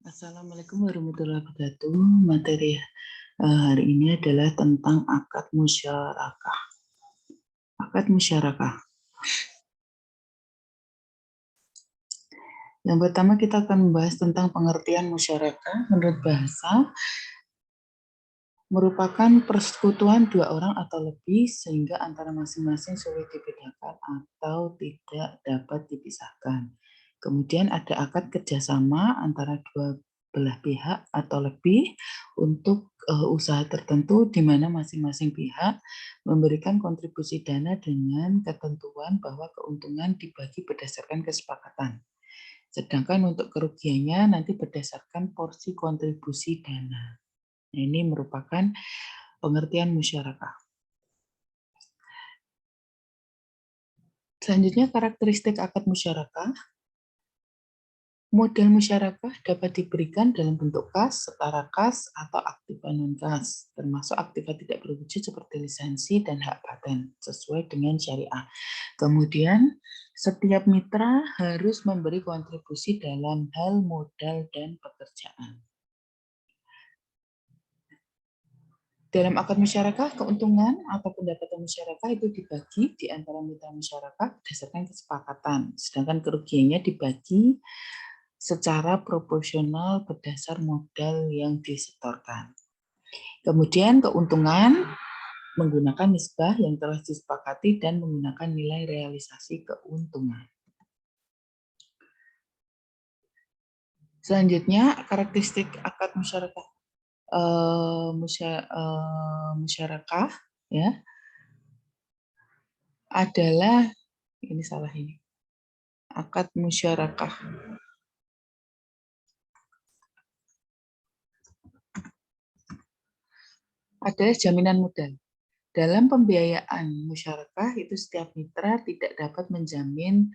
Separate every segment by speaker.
Speaker 1: Assalamualaikum warahmatullahi wabarakatuh. Materi hari ini adalah tentang akad musyarakah. Akad musyarakah. Yang pertama kita akan membahas tentang pengertian musyarakah. Menurut bahasa, merupakan persekutuan dua orang atau lebih sehingga antara masing-masing sulit dibedakan atau tidak dapat dipisahkan. Kemudian ada akad kerjasama antara dua belah pihak atau lebih untuk usaha tertentu di mana masing-masing pihak memberikan kontribusi dana dengan ketentuan bahwa keuntungan dibagi berdasarkan kesepakatan. Sedangkan untuk kerugiannya nanti berdasarkan porsi kontribusi dana. Ini merupakan pengertian musyarakah. Selanjutnya karakteristik akad musyarakah. Model musyarakah dapat diberikan dalam bentuk kas, setara kas, atau aktiva non-kas, termasuk aktiva tidak berwujud seperti lisensi dan hak paten, sesuai dengan syariah. Kemudian, setiap mitra harus memberi kontribusi dalam hal modal dan pekerjaan. Dalam akad musyarakah, keuntungan atau pendapatan musyarakah itu dibagi di antara mitra musyarakah berdasarkan kesepakatan, sedangkan kerugiannya dibagi secara proporsional berdasar modal yang disetorkan. Kemudian keuntungan menggunakan nisbah yang telah disepakati dan menggunakan nilai realisasi keuntungan. Selanjutnya, karakteristik akad musyarakah musyarakah ya adalah akad musyarakah adalah jaminan modal. Dalam pembiayaan musyarakah itu setiap mitra tidak dapat menjamin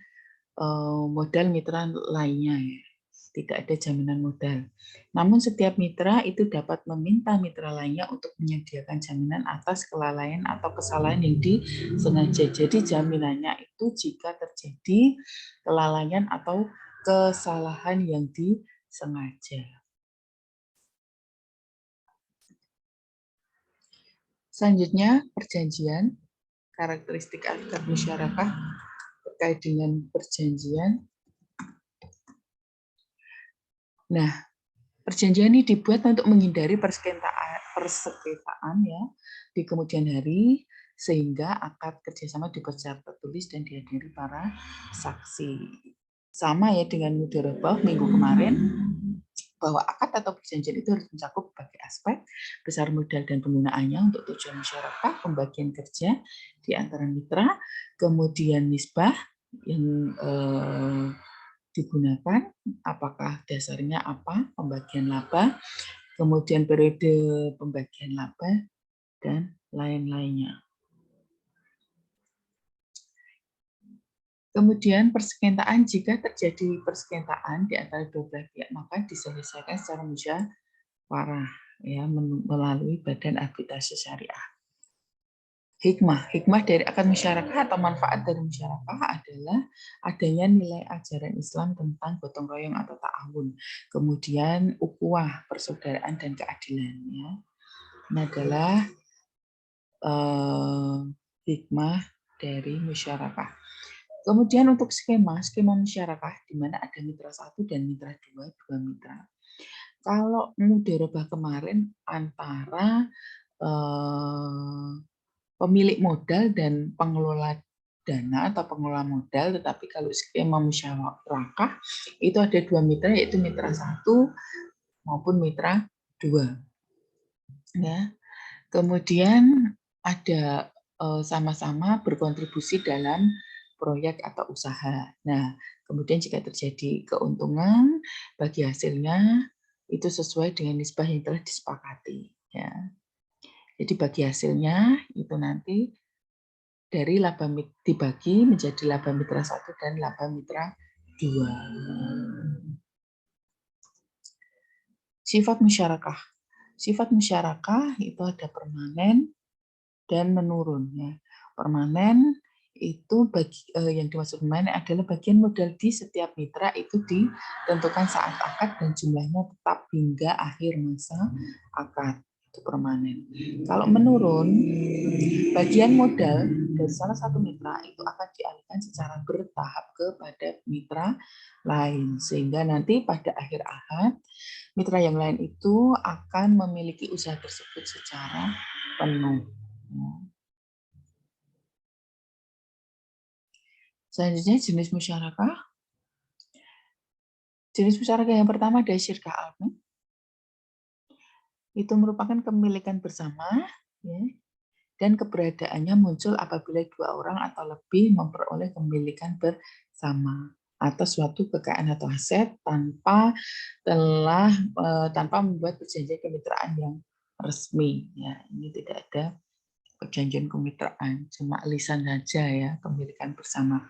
Speaker 1: modal mitra lainnya ya. Tidak ada jaminan modal. Namun setiap mitra itu dapat meminta mitra lainnya untuk menyediakan jaminan atas kelalaian atau kesalahan yang disengaja. Jadi jaminannya itu jika terjadi kelalaian atau kesalahan yang disengaja. Selanjutnya perjanjian, karakteristik akad musyarakah terkait dengan perjanjian. Nah, perjanjian ini dibuat untuk menghindari persengketaan ya di kemudian hari sehingga akad kerjasama dibuat secara tertulis dan dihadiri para saksi. Sama ya dengan mudharabah minggu kemarin bahwa akad atau perjanjian itu harus mencakup berbagai aspek, besar modal dan penggunaannya untuk tujuan musyarakah, pembagian kerja di antara mitra, kemudian nisbah yang digunakan, apakah dasarnya apa, pembagian laba, kemudian periode pembagian laba, dan lain-lainnya. Kemudian persengketaan, jika terjadi persengketaan di antara dua belah pihak, maka diselesaikan secara musyawarah ya melalui Badan Arbitrase Syariah. Hikmah dari akad musyarakah atau manfaat dari musyarakah adalah adanya nilai ajaran Islam tentang gotong royong atau ta'awun, kemudian ukhuwah, persaudaraan dan keadilan. Ya. Ini adalah hikmah dari musyarakah. Kemudian untuk skema musyarakah di mana ada mitra 1 dan mitra 2, dua mitra. Kalau mudharabah kemarin antara pemilik modal dan pengelola dana atau pengelola modal, tetapi kalau skema musyarakah itu ada dua mitra, yaitu mitra 1 maupun mitra 2. Ya. Kemudian ada sama-sama berkontribusi dalam proyek atau usaha. Nah, kemudian jika terjadi keuntungan bagi hasilnya itu sesuai dengan nisbah yang telah disepakati. Ya. Jadi bagi hasilnya itu nanti dari laba dibagi menjadi laba mitra 1 dan laba mitra 2. Sifat musyarakah. Sifat musyarakah itu ada permanen dan menurun. Ya. Permanen itu yang dimaksud permanen adalah bagian modal di setiap mitra itu ditentukan saat akad dan jumlahnya tetap hingga akhir masa akad, itu permanen. Kalau menurun, bagian modal dari salah satu mitra itu akan dialihkan secara bertahap kepada mitra lain, sehingga nanti pada akhir akad mitra yang lain itu akan memiliki usaha tersebut secara penuh. Selanjutnya jenis musyarakah. Jenis musyarakah yang pertama adalah syirkah almi. Itu merupakan kepemilikan bersama, ya, dan keberadaannya muncul apabila dua orang atau lebih memperoleh kepemilikan bersama atas suatu kekayaan atau aset tanpa membuat perjanjian kemitraan yang resmi. Ya, ini tidak ada perjanjian kemitraan, cuma lisan saja ya, kepemilikan bersama.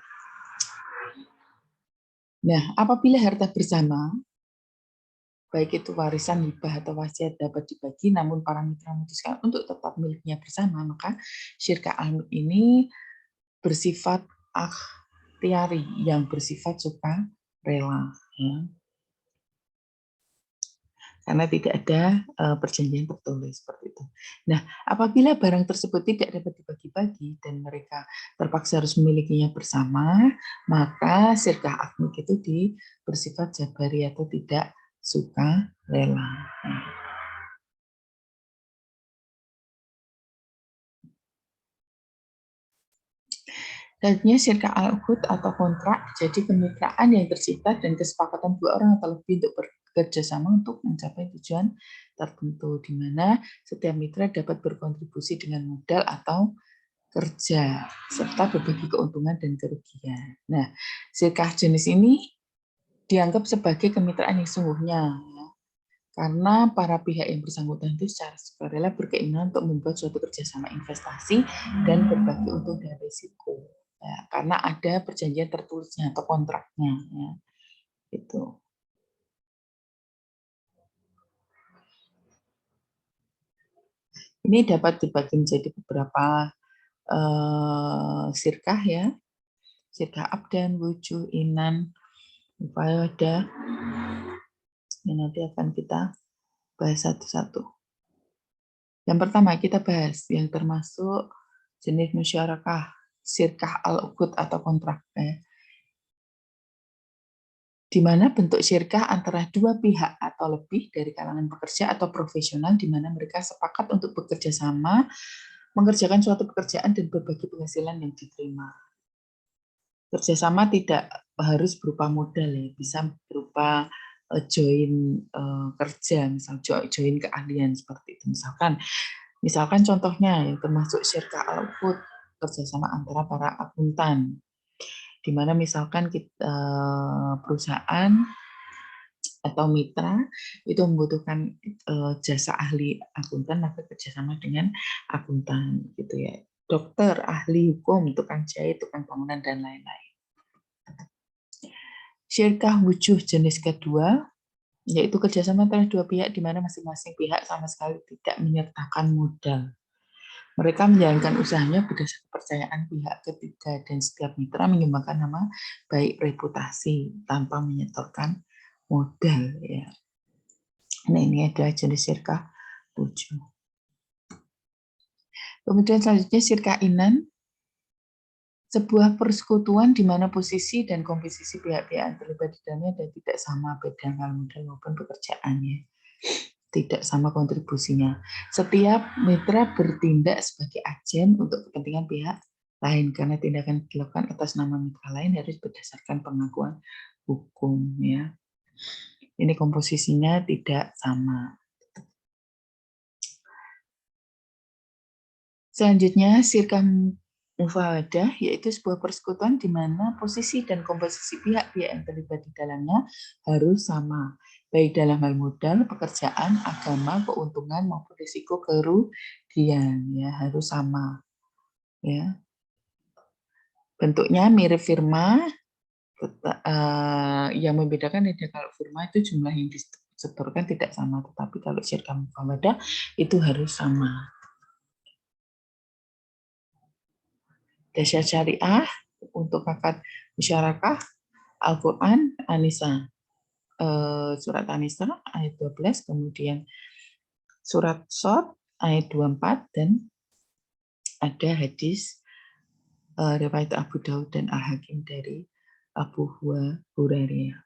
Speaker 1: Nah, apabila harta bersama, baik itu warisan, hibah, atau wasiat dapat dibagi, namun para mitra memutuskan untuk tetap miliknya bersama, maka syirkah almi ini bersifat akhtiyari, yang bersifat sukarela. Ya. Karena tidak ada perjanjian tertulis seperti itu. Nah, apabila barang tersebut tidak dapat dibagi-bagi dan mereka terpaksa harus memilikinya bersama, maka syirkah akmik itu bersifat jabari atau tidak sukarela. Selanjutnya syirkah al-uqud atau kontrak, jadi kemitraan yang tercipta dan kesepakatan dua orang atau lebih untuk bekerja sama untuk mencapai tujuan tertentu, di mana setiap mitra dapat berkontribusi dengan modal atau kerja, serta berbagi keuntungan dan kerugian. Nah, syirkah jenis ini dianggap sebagai kemitraan yang sungguhnya, ya, karena para pihak yang bersangkutan itu secara sukarela berkeinginan untuk membuat suatu kerjasama investasi dan berbagi untung dan risiko. Ya, karena ada perjanjian tertulisnya atau kontraknya, ya, itu. Ini dapat dibagi menjadi beberapa syirkah, ya, syirkah abdan, wujuh, inan, mufawadah. Ini nanti akan kita bahas satu-satu. Yang pertama kita bahas yang termasuk jenis musyarakah, syirkah al-uqud atau kontrak, ya, di mana bentuk syirkah antara dua pihak atau lebih dari kalangan pekerja atau profesional, di mana mereka sepakat untuk bekerja sama, mengerjakan suatu pekerjaan dan berbagi penghasilan yang diterima. Kerjasama tidak harus berupa modal, ya, bisa berupa join kerja, misal join keahlian seperti itu. Misalkan contohnya yang termasuk syirkah al-uqud, kerjasama antara para akuntan, di mana misalkan kita, perusahaan atau mitra itu membutuhkan jasa ahli akuntan, maka kerjasama dengan akuntan, gitu ya. Dokter, ahli hukum, tukang jahit, tukang bangunan, dan lain-lain. Syirkah wujuh jenis kedua, yaitu kerjasama antara dua pihak di mana masing-masing pihak sama sekali tidak menyertakan modal. Mereka menjalankan usahanya berdasarkan kepercayaan pihak ketiga dan setiap mitra menyumbangkan nama baik reputasi tanpa menyetorkan modal. Ya. Nah, ini adalah jenis syirkah 7. Kemudian selanjutnya syirkah inan, sebuah persekutuan di mana posisi dan komposisi pihak-pihak yang terlibat di dalamnya dan tidak sama baik dalam modal maupun pekerjaannya. Tidak sama kontribusinya. Setiap mitra bertindak sebagai agen untuk kepentingan pihak lain karena tindakan dilakukan atas nama mitra lain harus berdasarkan pengakuan hukum, ya. Ini komposisinya tidak sama. Selanjutnya syirkah mufawadah, yaitu sebuah persekutuan di mana posisi dan komposisi pihak-pihak yang terlibat di dalamnya harus sama, baik dalam hal modal, pekerjaan, agama, keuntungan maupun risiko kerugian, ya, harus sama. Ya. Bentuknya mirip firma, yang membedakan adalah kalau firma itu jumlah yang disetorkan tidak sama, tetapi kalau syirkah mufawadah itu harus sama. Dasar syariah untuk akad musyarakah Al-Quran An-Nisa, surat An-Nisa ayat 12, kemudian surat Shad ayat 24, dan ada hadis riwayat Abu Daud dan Al-Hakim dari Abu Hurairah.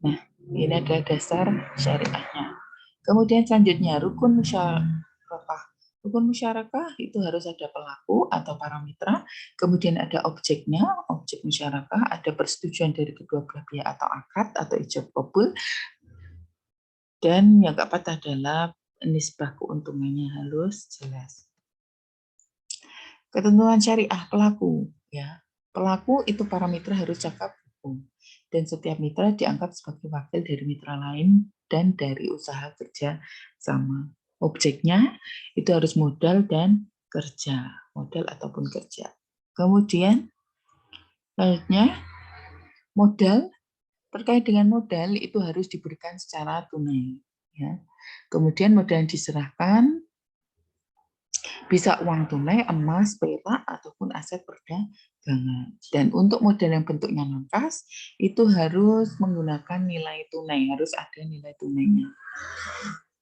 Speaker 1: Nah, ini adalah dasar syariahnya. Kemudian selanjutnya rukun musyarakah. Rukun musyarakah itu harus ada pelaku atau para mitra, kemudian ada objeknya, objek musyarakah, ada persetujuan dari kedua belah pihak atau akad atau ijab kabul, dan yang keempat adalah nisbah keuntungannya harus jelas. Ketentuan syariah pelaku, ya. Pelaku itu para mitra harus cakap hukum, dan setiap mitra dianggap sebagai wakil dari mitra lain dan dari usaha kerja sama. Objeknya itu harus modal dan kerja, modal ataupun kerja. Kemudian selanjutnya modal, terkait dengan modal itu harus diberikan secara tunai, ya. Kemudian modal yang diserahkan bisa uang tunai, emas, perak, ataupun aset perdagangan. Dan untuk modal yang bentuknya non-kas, itu harus menggunakan nilai tunai, harus ada nilai tunainya.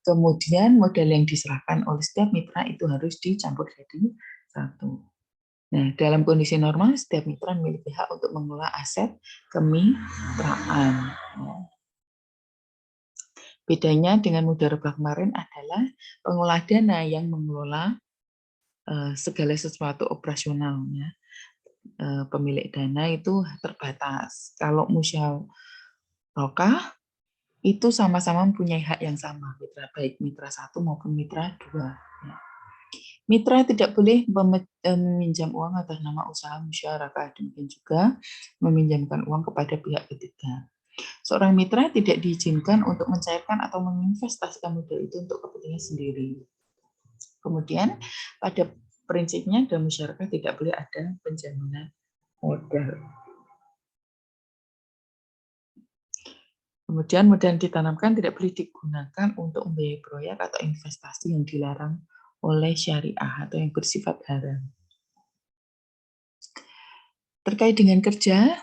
Speaker 1: Kemudian modal yang diserahkan oleh setiap mitra itu harus dicampur jadi satu. Nah, dalam kondisi normal, setiap mitra memiliki hak untuk mengelola aset kemitraan. Bedanya dengan mudharabah kemarin adalah pengelola dana yang mengelola segala sesuatu operasionalnya. Pemilik dana itu terbatas. Kalau musyarakah itu sama-sama mempunyai hak yang sama, mitra baik mitra 1 maupun mitra 2. Mitra tidak boleh meminjam uang atas nama usaha musyarakah, demikian juga meminjamkan uang kepada pihak ketiga. Seorang mitra tidak diizinkan untuk mencairkan atau menginvestasikan modal itu untuk kepentingan sendiri. Kemudian pada prinsipnya dalam masyarakat tidak boleh ada penjaminan modal. Kemudian modal yang ditanamkan tidak boleh digunakan untuk membiayai proyek atau investasi yang dilarang oleh syariah atau yang bersifat haram. Terkait dengan kerja,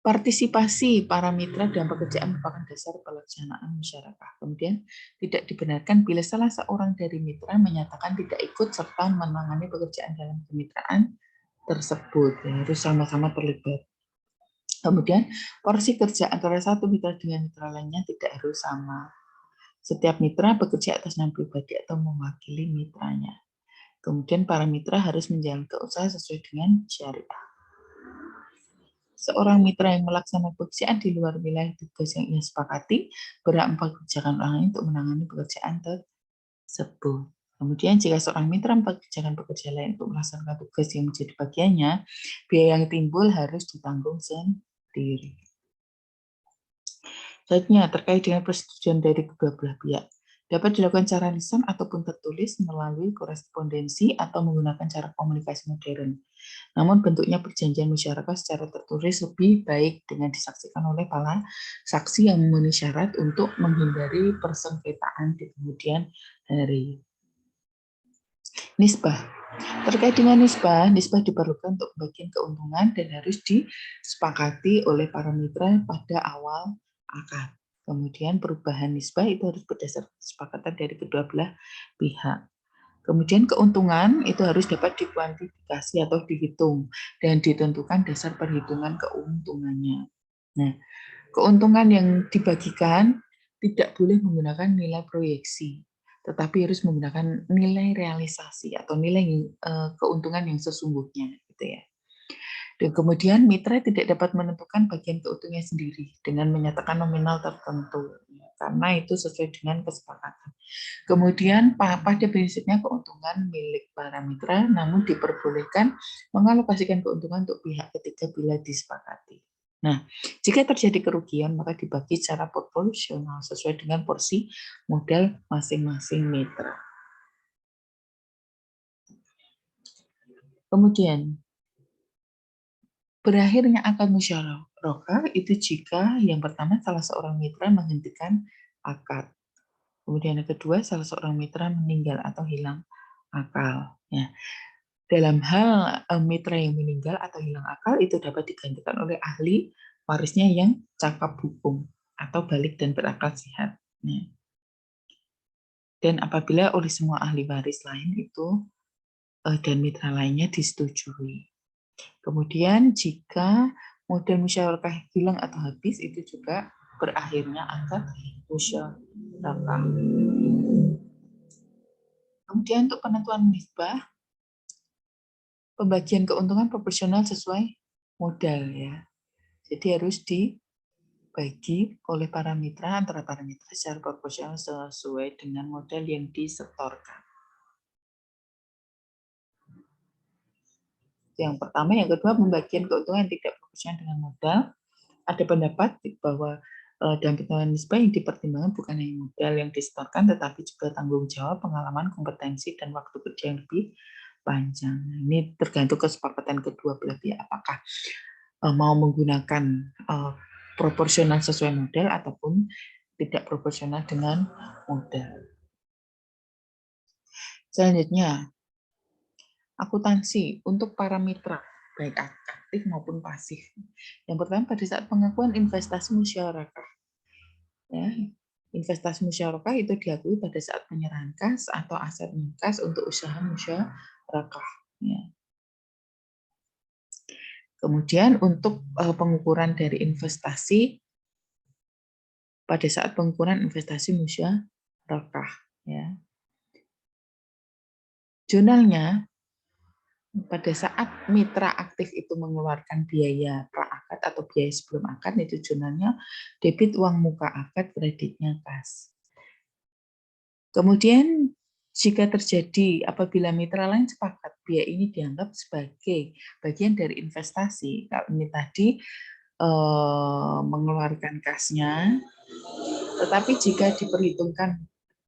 Speaker 1: partisipasi para mitra dalam pekerjaan merupakan dasar pelaksanaan masyarakat. Kemudian tidak dibenarkan bila salah seorang dari mitra menyatakan tidak ikut serta menangani pekerjaan dalam kemitraan tersebut. Harus sama-sama terlibat. Kemudian porsi kerja antara satu mitra dengan mitra lainnya tidak harus sama. Setiap mitra bekerja atas nama pribadi atau mewakili mitranya. Kemudian para mitra harus menjalankan usaha sesuai dengan syariah. Seorang mitra yang melaksanakan pekerjaan di luar wilayah tugas yang ia sepakati berhak mempekerjakan orang lain untuk menangani pekerjaan tersebut. Kemudian jika seorang mitra mempekerjakan pekerja lain untuk melaksanakan tugas yang menjadi bagiannya, biaya yang timbul harus ditanggung sendiri. Selanjutnya, terkait dengan persetujuan dari kedua belah pihak, dapat dilakukan secara lisan ataupun tertulis melalui korespondensi atau menggunakan cara komunikasi modern. Namun bentuknya perjanjian musyarakah secara tertulis lebih baik dengan disaksikan oleh para saksi yang memenuhi syarat untuk menghindari persengketaan di kemudian hari. Nisbah. Terkait dengan nisbah diperlukan untuk pembagian keuntungan dan harus disepakati oleh para mitra pada awal akad. Kemudian perubahan nisbah itu harus berdasarkan kesepakatan dari kedua belah pihak. Kemudian keuntungan itu harus dapat dikuantifikasi atau dihitung dan ditentukan dasar perhitungan keuntungannya. Nah, keuntungan yang dibagikan tidak boleh menggunakan nilai proyeksi, tetapi harus menggunakan nilai realisasi atau nilai keuntungan yang sesungguhnya, gitu ya. Dan kemudian mitra tidak dapat menentukan bagian keuntungannya sendiri dengan menyatakan nominal tertentu, karena itu sesuai dengan kesepakatan. Kemudian pada prinsipnya keuntungan milik para mitra, namun diperbolehkan mengalokasikan keuntungan untuk pihak ketiga bila disepakati. Nah, jika terjadi kerugian, maka dibagi secara proporsional sesuai dengan porsi modal masing-masing mitra. Kemudian, berakhirnya akad musyarakah itu jika yang pertama salah seorang mitra menghentikan akad. Kemudian yang kedua salah seorang mitra meninggal atau hilang akal. Ya. Dalam hal mitra yang meninggal atau hilang akal itu dapat digantikan oleh ahli warisnya yang cakap hukum atau balik dan berakal sehat. Ya. Dan apabila oleh semua ahli waris lain itu dan mitra lainnya disetujui. Kemudian jika model musyawarah hilang atau habis itu juga berakhirnya akad musyawarah. Kemudian untuk penentuan nisbah, pembagian keuntungan proporsional sesuai modal ya. Jadi harus dibagi oleh para mitra antara para mitra secara proporsional sesuai dengan modal yang disetorkan. Yang pertama, yang kedua, pembagian keuntungan yang tidak proporsional dengan modal. Ada pendapat bahwa dalam perhitungan nisbah yang dipertimbangkan bukan hanya modal yang disetorkan, tetapi juga tanggung jawab, pengalaman, kompetensi, dan waktu kerja yang lebih panjang. Ini tergantung kesepakatan kedua belah pihak, apakah mau menggunakan proporsional sesuai modal ataupun tidak proporsional dengan modal. Selanjutnya, akuntansi untuk para mitra, baik aktif maupun pasif. Yang pertama, pada saat pengakuan investasi musyarakah. Ya, investasi musyarakah itu diakui pada saat penyerahan kas atau aset kas untuk usaha musyarakah. Ya. Kemudian untuk pengukuran dari investasi pada saat pengukuran investasi musyarakah. Ya. Jurnalnya pada saat mitra aktif itu mengeluarkan biaya pra-akad atau biaya sebelum akad, itu jurnalnya debit uang muka akad, kreditnya kas. Kemudian jika terjadi apabila mitra lain sepakat biaya ini dianggap sebagai bagian dari investasi, kalau ini tadi mengeluarkan kasnya, tetapi jika diperhitungkan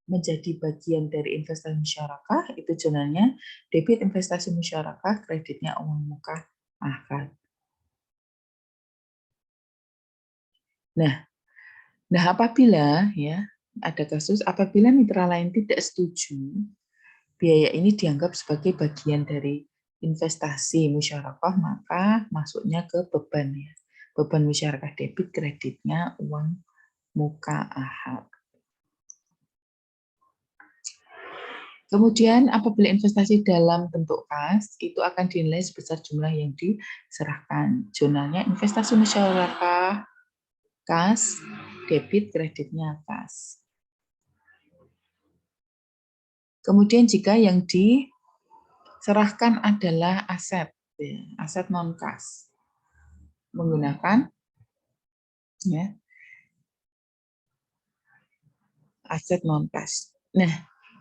Speaker 1: menjadi bagian dari investasi musyarakah, itu jurnalnya debit investasi musyarakah, kreditnya uang muka akad. Nah, apabila ya ada kasus apabila mitra lain tidak setuju, biaya ini dianggap sebagai bagian dari investasi musyarakah, maka masuknya ke beban ya. Beban musyarakah debit, kreditnya uang muka akad. Kemudian apabila investasi dalam bentuk kas, itu akan dinilai sebesar jumlah yang diserahkan. Jurnalnya investasi musyarakah, kas, debit, kreditnya kas. Kemudian jika yang diserahkan adalah aset, ya, aset non-kas, menggunakan ya, aset non-kas. Nah,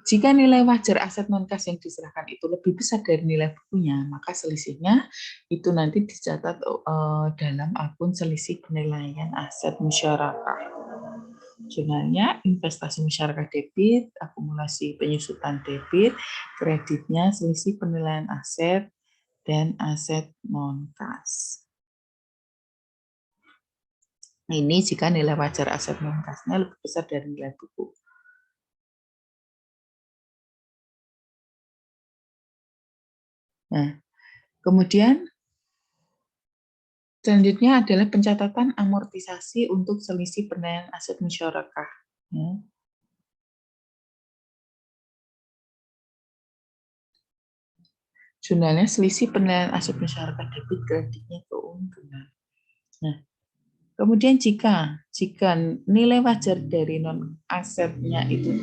Speaker 1: jika nilai wajar aset non-kas yang diserahkan itu lebih besar dari nilai bukunya, maka selisihnya itu nanti dicatat dalam akun selisih penilaian aset musyarakah. Jurnalnya investasi musyarakah debit, akumulasi penyusutan debit, kreditnya selisih penilaian aset, dan aset non-kas. Ini jika nilai wajar aset non-kasnya lebih besar dari nilai buku. Nah, kemudian selanjutnya adalah pencatatan amortisasi untuk selisih penilaian aset musyarakah. Ya. Jurnalnya selisih penilaian aset musyarakah debit, kreditnya keuntungan. Nah, kemudian jika nilai wajar dari non asetnya itu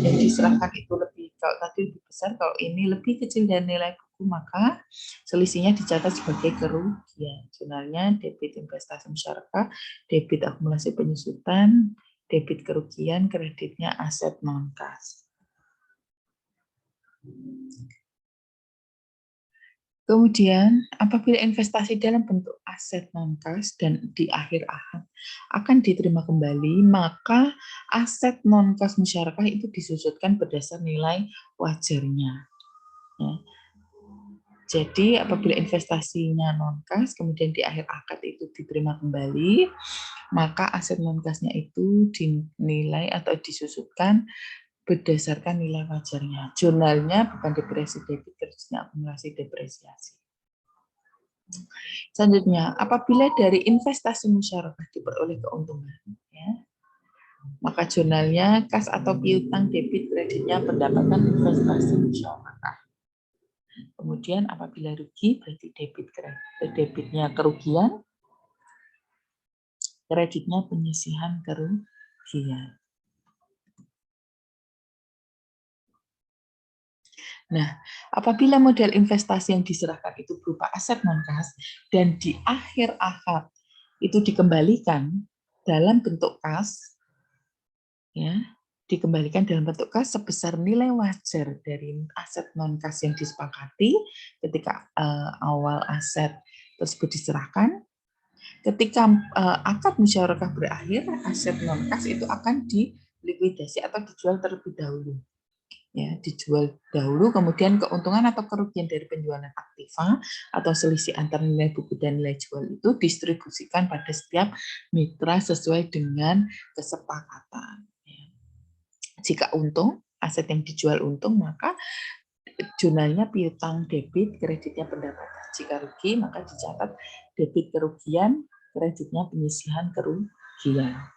Speaker 1: yang diserahkan itu lebih, kalau tadi lebih besar, kalau ini lebih kecil dari nilai buku, maka selisihnya dicatat sebagai kerugian. Jurnalnya debit investasi musyarakah, debit akumulasi penyusutan, debit kerugian, kreditnya aset non kas. Kemudian, apabila investasi dalam bentuk aset non-kas dan di akhir akad akan diterima kembali, maka aset non-kas musyarakah itu disusutkan berdasar nilai wajarnya. Ya. Jadi, apabila investasinya non-kas, kemudian di akhir akad itu diterima kembali, maka aset non-kasnya itu dinilai atau disusutkan berdasarkan nilai wajarnya. Jurnalnya bukan depresi debit, kreditnya akumulasi depresiasi. Selanjutnya, apabila dari investasi musyarakah diperoleh keuntungan, ya, maka jurnalnya kas atau piutang debit kreditnya pendapatan investasi musyarakah. Kemudian apabila rugi berarti debitnya kerugian, kreditnya penyisihan kerugian. Nah, apabila modal investasi yang diserahkan itu berupa aset non-kas dan di akhir akad itu dikembalikan dalam bentuk kas, ya, dikembalikan dalam bentuk kas sebesar nilai wajar dari aset non-kas yang disepakati ketika awal aset tersebut diserahkan. Ketika akad musyarakah berakhir, aset non-kas itu akan dilikuidasi atau dijual terlebih dahulu. Ya, dijual dahulu, kemudian keuntungan atau kerugian dari penjualan aktiva atau selisih antar nilai buku dan nilai jual itu distribusikan pada setiap mitra sesuai dengan kesepakatan. Jika untung, aset yang dijual untung, maka jurnalnya piutang debit, kreditnya pendapatan. Jika rugi, maka dicatat debit kerugian, kreditnya penyisihan kerugian.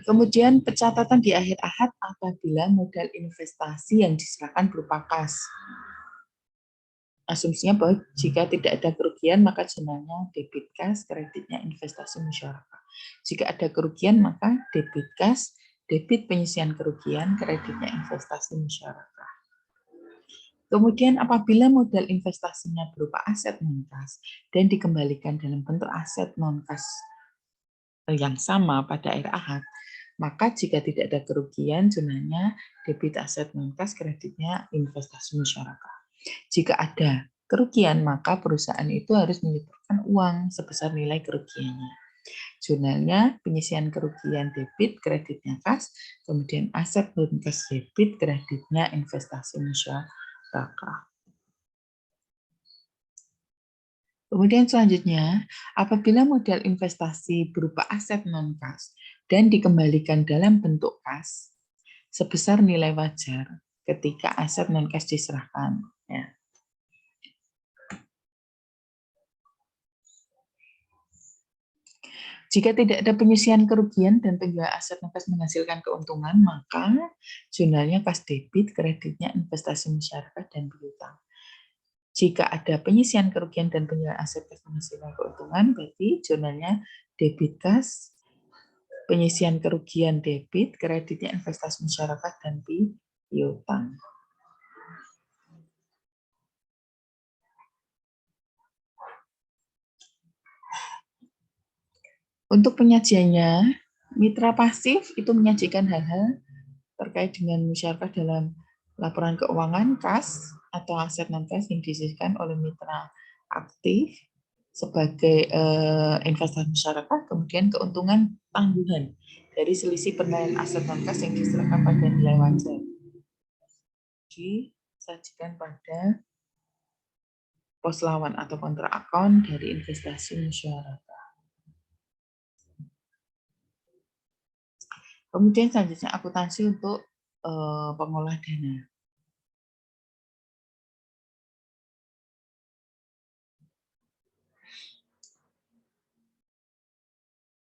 Speaker 1: Kemudian pencatatan di akhir akad apabila modal investasi yang diserahkan berupa kas. Asumsinya bahwa jika tidak ada kerugian maka jurnalnya debit kas, kreditnya investasi musyarakah. Jika ada kerugian maka debit kas, debit penyisihan kerugian, kreditnya investasi musyarakah. Kemudian apabila modal investasinya berupa aset non-kas dan dikembalikan dalam bentuk aset non-kas yang sama pada akhir akad, maka jika tidak ada kerugian, jurnalnya debit aset non-kas, kreditnya investasi musyarakah. Jika ada kerugian, maka perusahaan itu harus menyetorkan uang sebesar nilai kerugiannya. Jurnalnya penyisihan kerugian debit, kreditnya kas, kemudian aset non-kas debit, kreditnya investasi musyarakah. Kemudian selanjutnya, apabila modal investasi berupa aset non-kas dan dikembalikan dalam bentuk kas sebesar nilai wajar ketika aset non-kas diserahkan. Ya. Jika tidak ada penyisihan kerugian dan penjualan aset non-kas menghasilkan keuntungan, maka jurnalnya kas debit, kreditnya investasi masyarakat dan piutang. Jika ada penyisihan kerugian dan penjualan aset kas menghasilkan keuntungan, berarti jurnalnya debit kas, penyisihan kerugian debit, kreditnya investasi masyarakat dan piutang. Untuk penyajiannya, mitra pasif itu menyajikan hal-hal terkait dengan musyarakah dalam laporan keuangan kas atau aset non-kas yang disisihkan oleh mitra aktif sebagai investasi masyarakat, kemudian keuntungan tanggungan dari selisih penilaian aset non-kas yang diserahkan pada nilai wajar disajikan pada pos lawan atau kontra akun dari investasi masyarakat. Kemudian selanjutnya akuntansi untuk pengolah dana.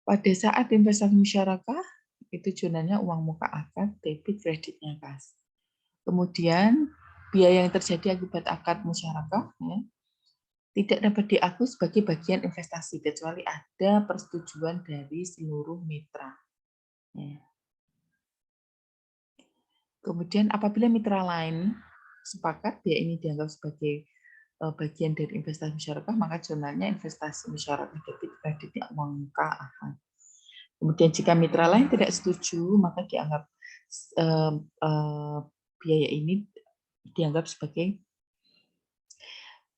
Speaker 1: Pada saat investasi musyarakah, itu jurnalnya uang muka akad, debit, kreditnya kas. Kemudian biaya yang terjadi akibat akad musyarakah ya, tidak dapat diakui sebagai bagian investasi kecuali ada persetujuan dari seluruh mitra. Ya. Kemudian apabila mitra lain sepakat biaya ini dianggap sebagai bagian dari investasi musyarakah, maka jurnalnya investasi musyarakah debit, kreditnya uang muka akad. Kemudian jika mitra lain tidak setuju, maka dianggap biaya ini dianggap sebagai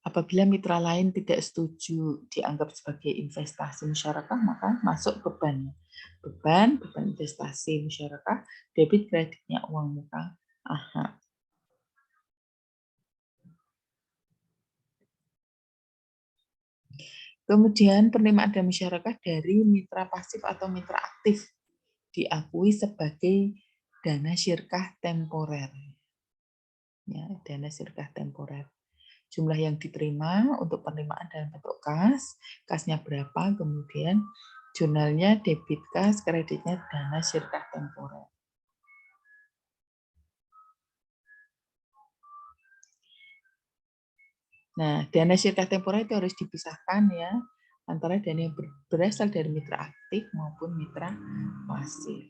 Speaker 1: apabila mitra lain tidak setuju dianggap sebagai investasi musyarakah, maka masuk beban investasi musyarakah, debit kreditnya uang muka akad. Kemudian penerimaan dana musyarakah dari mitra pasif atau mitra aktif diakui sebagai dana syirkah temporer. Ya, dana syirkah temporer. Jumlah yang diterima untuk penerimaan dalam bentuk kas, kasnya berapa, kemudian jurnalnya debit kas, kreditnya dana syirkah temporer. Nah, dana syirkah temporer itu harus dipisahkan ya, antara dana yang berasal dari mitra aktif maupun mitra pasif.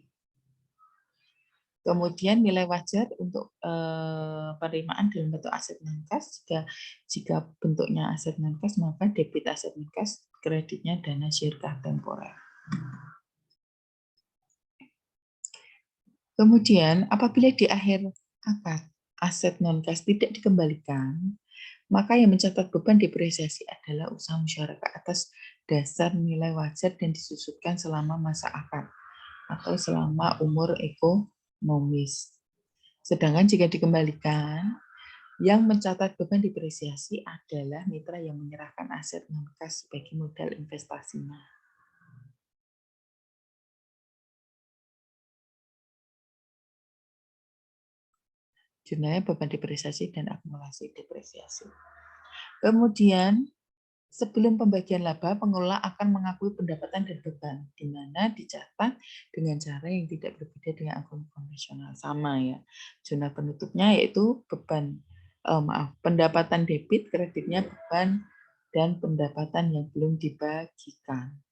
Speaker 1: Kemudian nilai wajar untuk penerimaan dalam bentuk aset non-kas, jika bentuknya aset non-kas maka debit aset non-kas, kreditnya dana syirkah temporer. Kemudian apabila di akhir akad aset non-kas tidak dikembalikan, maka yang mencatat beban depresiasi adalah usaha musyarakah atas dasar nilai wajar dan disusutkan selama masa akad atau selama umur ekonomis. Sedangkan jika dikembalikan, yang mencatat beban depresiasi adalah mitra yang menyerahkan aset non-kas sebagai modal investasinya. Jurnalnya beban depresiasi dan akumulasi depresiasi. Kemudian, sebelum pembagian laba, pengelola akan mengakui pendapatan dan beban, di mana dicatat dengan cara yang tidak berbeda dengan akun konvensional. Sama ya. Jurnal penutupnya yaitu beban, pendapatan debit, kreditnya beban, dan pendapatan yang belum dibagikan.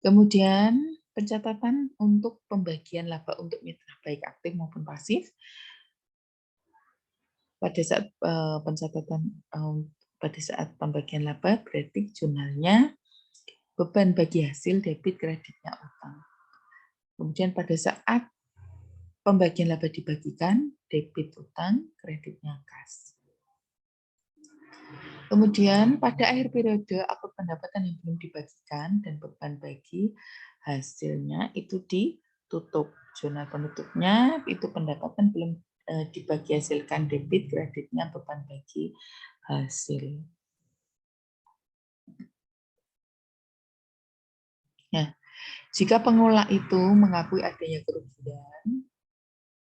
Speaker 1: Kemudian pencatatan untuk pembagian laba untuk mitra baik aktif maupun pasif. Pada saat pencatatan pada saat pembagian laba berarti jurnalnya beban bagi hasil debit kreditnya utang. Kemudian pada saat pembagian laba dibagikan debit utang kreditnya kas. Kemudian pada akhir periode akun pendapatan yang belum dibagikan dan beban bagi hasilnya itu ditutup. Jurnal penutupnya itu pendapatan belum dibagi hasilkan debit, kreditnya beban bagi hasil. Nah, jika pengelola itu mengakui adanya kerugian,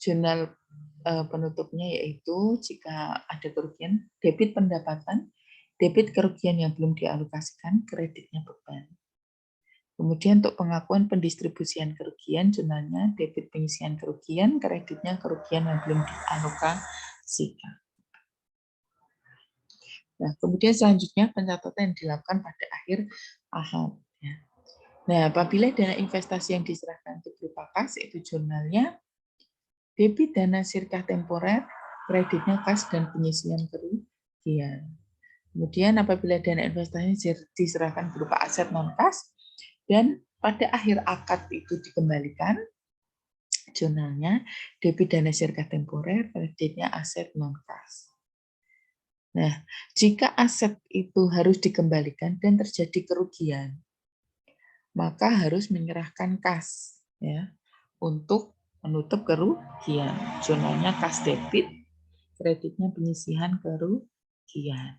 Speaker 1: jurnal penutupnya yaitu jika ada kerugian, debit pendapatan, debit kerugian yang belum dialokasikan, kreditnya beban. Kemudian untuk pengakuan pendistribusian kerugian, jurnalnya debit pengisian kerugian, kreditnya kerugian yang belum dialokasikan. Nah, kemudian selanjutnya pencatatan yang dilakukan pada akhir akad. Nah, apabila dana investasi yang diserahkan itu berupa kas, itu jurnalnya debit dana syirkah temporer, kreditnya kas dan pengisian kerugian. Kemudian apabila dana investasi diserahkan berupa aset non-kas, dan pada akhir akad itu dikembalikan, jurnalnya debit dana syirkah temporer, kreditnya aset non-kas. Nah, jika aset itu harus dikembalikan dan terjadi kerugian, maka harus menyerahkan kas ya untuk menutup kerugian. Jurnalnya kas debit, kreditnya penyisihan kerugian.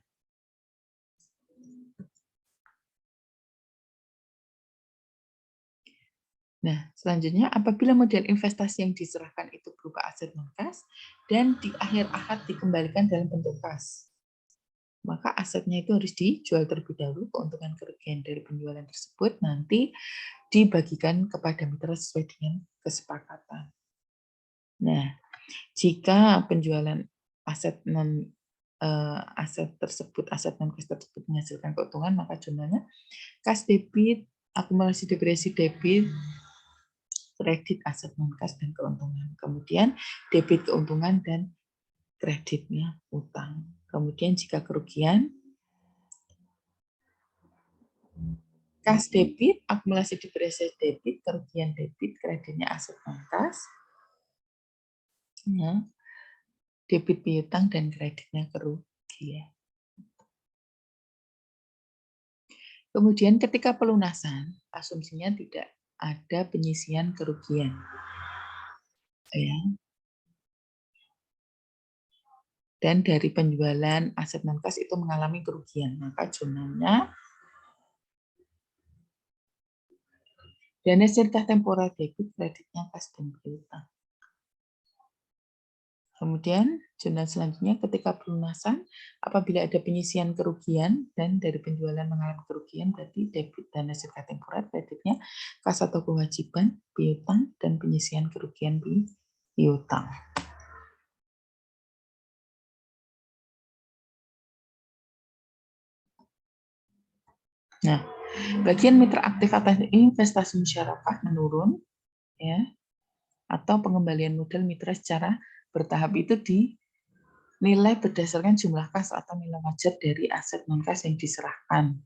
Speaker 1: Nah, selanjutnya apabila model investasi yang diserahkan itu berupa aset non-kas dan di akhir akad dikembalikan dalam bentuk kas, maka asetnya itu harus dijual terlebih dahulu, keuntungan kerugian dari penjualan tersebut nanti dibagikan kepada mitra sesuai dengan kesepakatan. Nah, jika penjualan aset aset non kas tersebut menghasilkan keuntungan, maka jumlahnya kas debit, akumulasi depresi debit, kredit aset non kas dan keuntungan. Kemudian debit keuntungan dan kreditnya utang. Kemudian jika kerugian, kas debit, akumulasi depresi debit, kerugian debit, kreditnya aset non kas, ya, debit piutang dan kreditnya kerugian. Kemudian ketika pelunasan, asumsinya tidak ada penyisian kerugian. Ya. dan dari penjualan aset non-kas itu mengalami kerugian, maka jurnalnya dana serta temporer debit, kreditnya kas dan piutang. Kemudian jurnal selanjutnya ketika pelunasan, apabila ada penyisian kerugian dan dari penjualan mengalami kerugian, berarti debit dana serta temporer, kreditnya kas atau kewajiban, piutang, dan penyisian kerugian piutang. Nah, bagian mitra aktif atas investasi musyarakah menurun, ya, atau pengembalian modal mitra secara bertahap itu dinilai berdasarkan jumlah kas atau nilai wajar dari aset non-kas yang diserahkan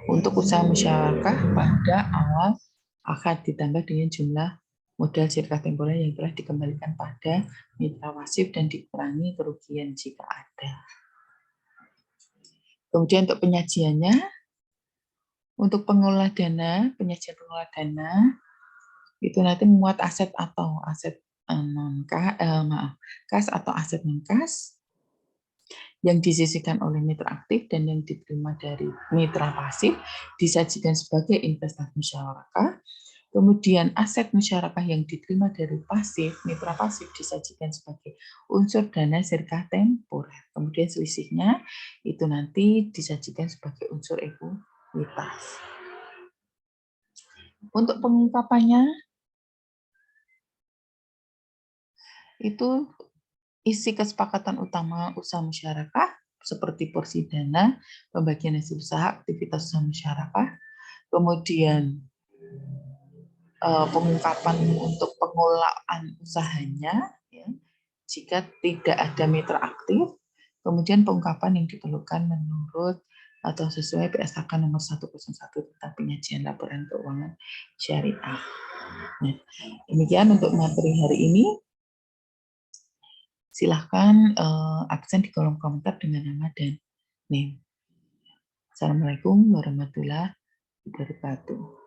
Speaker 1: untuk usaha musyarakah pada awal akan ditambah dengan jumlah modal sirka temporer yang telah dikembalikan pada mitra wasif dan dikurangi kerugian jika ada. Kemudian untuk penyajiannya, untuk pengelola dana, penyajian pengelola dana itu nanti memuat aset atau aset kas atau aset non-kas yang disisihkan oleh mitra aktif dan yang diterima dari mitra pasif disajikan sebagai investasi musyarakah. Kemudian aset musyarakah yang diterima dari pasif, mitra pasif disajikan sebagai unsur dana sirka temporer. Kemudian selisihnya itu nanti disajikan sebagai unsur ekuitas. Untuk pengungkapannya itu isi kesepakatan utama usaha musyarakah seperti porsi dana, pembagian hasil usaha, aktivitas usaha musyarakah, kemudian pengungkapan untuk pengelolaan usahanya, ya, jika tidak ada mitra aktif, kemudian pengungkapan yang diperlukan menurut atau sesuai PSAK nomor 101 tentang penyajian laporan keuangan syariah. Nah, demikian untuk materi hari ini. Silahkan absen di kolom komentar dengan nama dan name. Assalamualaikum warahmatullahi wabarakatuh.